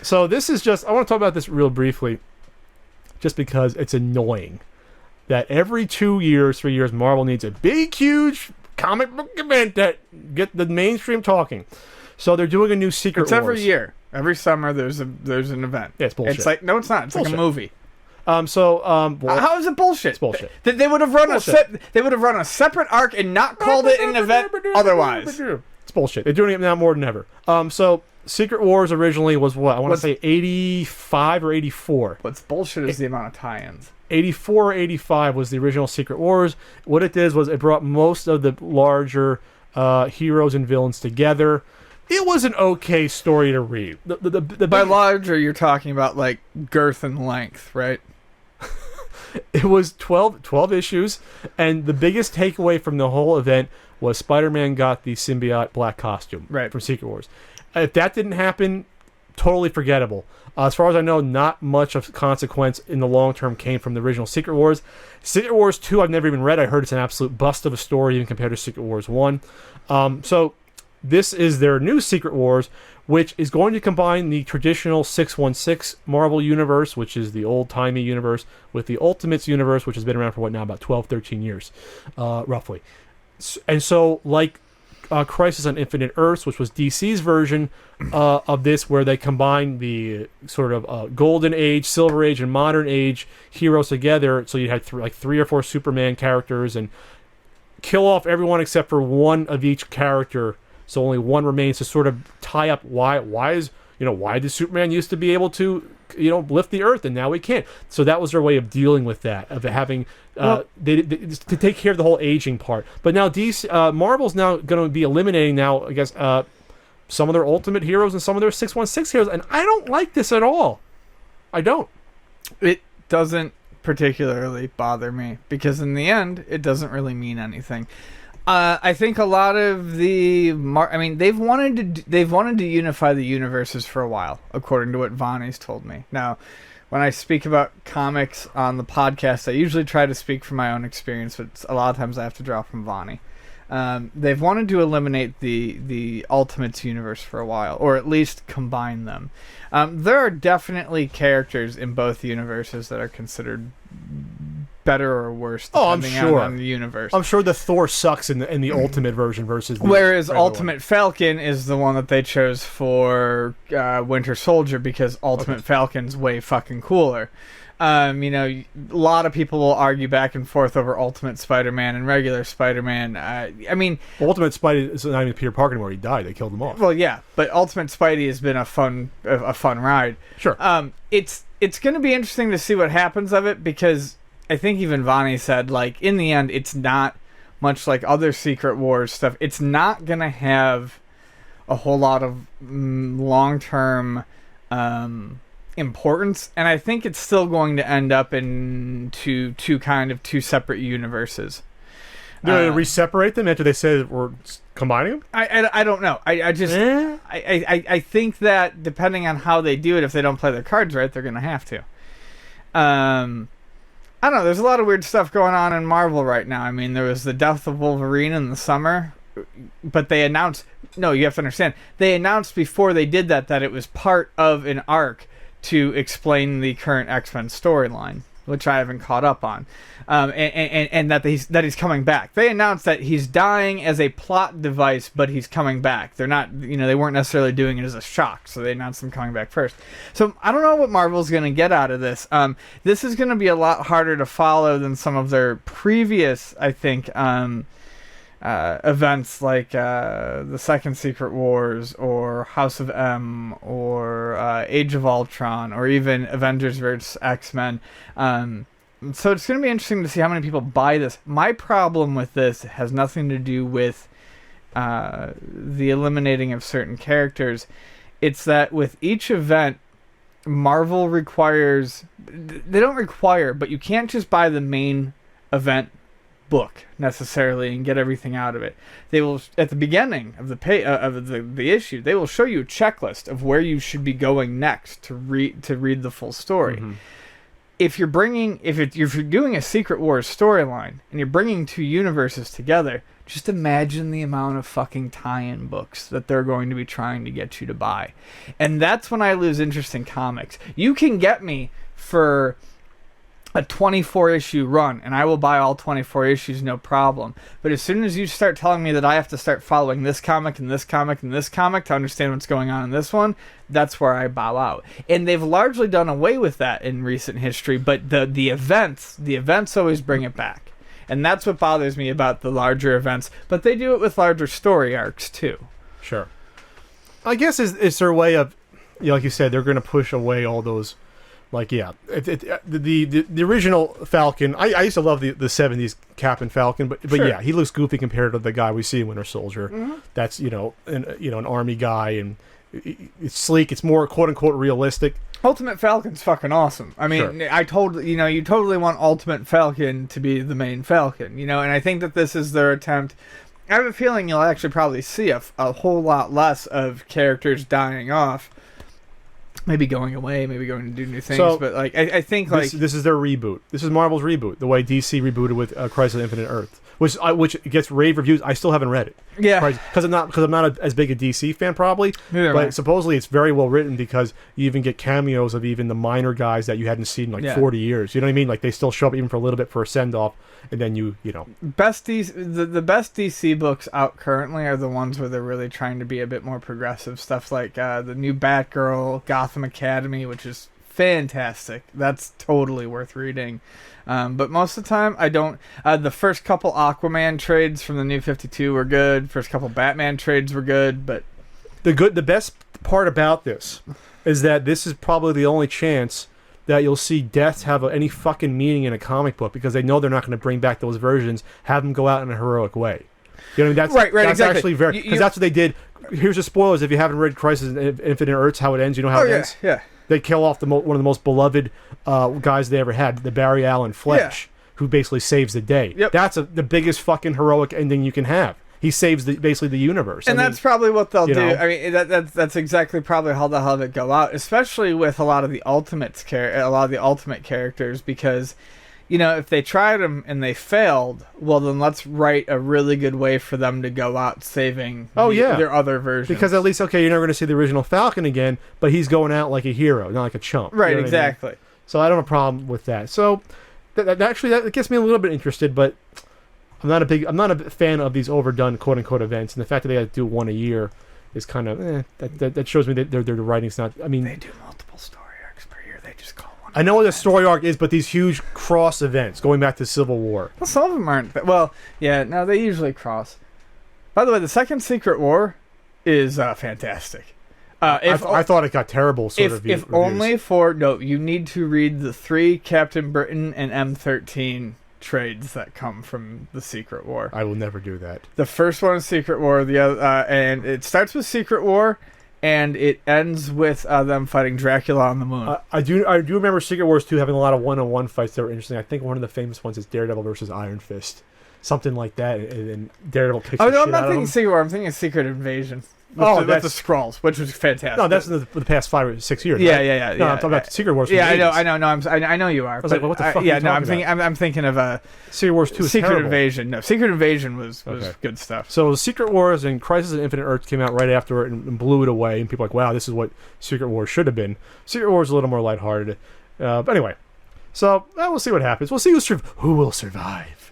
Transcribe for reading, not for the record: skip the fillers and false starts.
So this is just, I want to talk about this real briefly, just because it's annoying that every 2 years, 3 years, Marvel needs a big, huge comic book event that get the mainstream talking. So they're doing a new Secret Wars. It's every year. Every summer there's an event. Yeah, it's bullshit. It's like, no, it's not. It's Bullshit. like a movie. Well, How is it bullshit? It's bullshit. They would have run a separate arc and not called it an event otherwise. It's bullshit. They're doing it now more than ever. So Secret Wars originally was what? I want to say 85 or 84. What's bullshit is the amount of tie-ins. 84 or 85 was the original Secret Wars. What it did was it brought most of the larger heroes and villains together. It was an okay story to read. By larger, you're talking about like girth and length, right? It was 12 issues, and the biggest takeaway from the whole event was Spider-Man got the symbiote black costume from Secret Wars. If that didn't happen, totally forgettable. As far as I know, not much of consequence in the long term came from the original Secret Wars. Secret Wars 2, I've never even read. I heard it's an absolute bust of a story, even compared to Secret Wars 1. So this is their new Secret Wars, which is going to combine the traditional 616 Marvel universe, which is the old-timey universe, with the Ultimates universe, which has been around for, about 12, 13 years, roughly. And so, like Crisis on Infinite Earths, which was DC's version of this, where they combine the sort of Golden Age, Silver Age, and Modern Age heroes together, so you had 3 or 4 Superman characters, and kill off everyone except for one of each character, so only one remains to sort of tie up why did Superman used to be able to lift the earth and now we can't. So that was their way of dealing with that, of having they to take care of the whole aging part. But now Marvel's now going to be eliminating now, I guess, some of their Ultimate heroes and some of their 616 heroes, and I don't like this at all. I don't. It doesn't particularly bother me because in the end, it doesn't really mean anything. I think a lot of they've wanted to unify the universes for a while, according to what Vonnie's told me. Now, when I speak about comics on the podcast, I usually try to speak from my own experience, but a lot of times I have to draw from Vonnie. They've wanted to eliminate the Ultimates universe for a while, or at least combine them. There are definitely characters in both universes that are considered better or worse depending on the universe. I'm sure the Thor sucks in the Ultimate version versus the whereas Ultimate Falcon is the one that they chose for Winter Soldier because Ultimate Falcon's way fucking cooler. A lot of people will argue back and forth over Ultimate Spider-Man and regular Spider-Man. Ultimate Spidey is not even Peter Parker anymore. He died. They killed him off. Well, yeah, but Ultimate Spidey has been a fun ride. Sure. It's going to be interesting to see what happens of it because I think even Vonnie said, like, in the end, it's not much like other Secret Wars stuff. It's not going to have a whole lot of long-term importance, and I think it's still going to end up in two separate universes. They're going to re-separate them after they say that we're combining them? I don't know. I think that depending on how they do it, if they don't play their cards right, they're going to have to. I don't know, there's a lot of weird stuff going on in Marvel right now. I mean, there was the death of Wolverine in the summer, but they announced... No, you have to understand. They announced before they did that it was part of an arc to explain the current X-Men storyline, which I haven't caught up on. And that he's coming back. They announced that he's dying as a plot device, but he's coming back. They're not, they weren't necessarily doing it as a shock, so they announced him coming back first. So I don't know what Marvel's going to get out of this. This is going to be a lot harder to follow than some of their previous, I think, events like the Second Secret Wars or House of M or Age of Ultron or even Avengers vs. X-Men. So it's going to be interesting to see how many people buy this. My problem with this has nothing to do with the eliminating of certain characters. It's that with each event, Marvel requires... They don't require, but you can't just buy the main event book necessarily and get everything out of it. They will, at the beginning of the issue, they will show you a checklist of where you should be going next to read the full story. Mm-hmm. if you're doing a Secret Wars storyline and you're bringing two universes together, just imagine the amount of fucking tie-in books that they're going to be trying to get you to buy. And that's when I lose interest in comics. You can get me for a 24-issue run, and I will buy all 24 issues, no problem. But as soon as you start telling me that I have to start following this comic and this comic and this comic to understand what's going on in this one, that's where I bow out. And they've largely done away with that in recent history, but the events always bring it back. And that's what bothers me about the larger events. But they do it with larger story arcs, too. Sure. I guess it's their way of, like you said, they're going to push away all those. Like, yeah, the original Falcon, I used to love the 70s Captain Falcon, but Sure. yeah, he looks goofy compared to the guy we see in Winter Soldier. Mm-hmm. That's, an army guy, and it's sleek, it's more quote-unquote realistic. Ultimate Falcon's fucking awesome. I mean, sure. You totally want Ultimate Falcon to be the main Falcon, and I think that this is their attempt. I have a feeling you'll actually probably see a whole lot less of characters dying off. Maybe going away, maybe going to do new things, but I think this is their reboot. This is Marvel's reboot, the way DC rebooted with Crisis on Infinite Earth, which gets rave reviews. I still haven't read it. Yeah, because I'm not as big a DC fan probably. Neither but supposedly it's very well written because you even get cameos of even the minor guys that you hadn't seen in 40 years. You know what I mean? Like they still show up even for a little bit for a send off, and then the best DC books out currently are the ones where they're really trying to be a bit more progressive. Stuff like the new Batgirl, Gotham Academy, which is fantastic. That's totally worth reading. But most of the time, I don't. The first couple Aquaman trades from the New 52 were good. First couple Batman trades were good, but the best part about this is that this is probably the only chance that you'll see deaths have any fucking meaning in a comic book because they know they're not going to bring back those versions. Have them go out in a heroic way. You know what I mean? That's exactly. Actually very because that's what they did. Here's the spoilers. If you haven't read Crisis on Infinite Earths, how it ends. You know how it ends. Yeah. They kill off one of the most beloved guys they ever had, the Barry Allen Flash, who basically saves the day. Yep. That's the biggest fucking heroic ending you can have. He saves basically the universe. And that's probably what they'll do. I mean, that's exactly probably how they'll have it go out, especially with a lot of the Ultimate characters, because if they tried them and they failed, well, then let's write a really good way for them to go out saving their other versions. Because at least, you're never going to see the original Falcon again, but he's going out like a hero, not like a chump. Right, exactly. I mean? So I don't have a problem with that. So that gets me a little bit interested, but I'm not a fan of these overdone quote unquote events, and the fact that they have to do one a year is kind of that shows me that their writing's not. I mean, they do multiple story arcs per year. They just call one. I know what a story arc is, but these huge cross events going back to Civil War. Well, some of them aren't. No, they usually cross. By the way, the second Secret War is fantastic. I thought it got terrible. If only you need to read the 3 Captain Britain and M13 trades that come from the Secret War. I will never do that. The first one is Secret War, the other, and it starts with Secret War, and it ends with them fighting Dracula on the moon. I do remember Secret Wars 2 having a lot of one-on-one fights that were interesting. I think one of the famous ones is Daredevil versus Iron Fist, something like that, and Daredevil kicks the shit out of him. I'm not thinking Secret War. I'm thinking Secret Invasion. That's the Skrulls, which was fantastic. No, that's in the past 5 or 6 years. Yeah, right? yeah. No, I'm talking about Secret Wars. Yeah, I know. No, I know you are. I was like, well, what the fuck? I'm thinking of Secret Wars 2. Is Secret terrible. Invasion. No, Secret Invasion was good stuff. So Secret Wars and Crisis on Infinite Earths came out right after it and blew it away, and people were like, wow, this is what Secret Wars should have been. Secret Wars is a little more lighthearted. But anyway, so we'll see what happens. We'll see who will survive.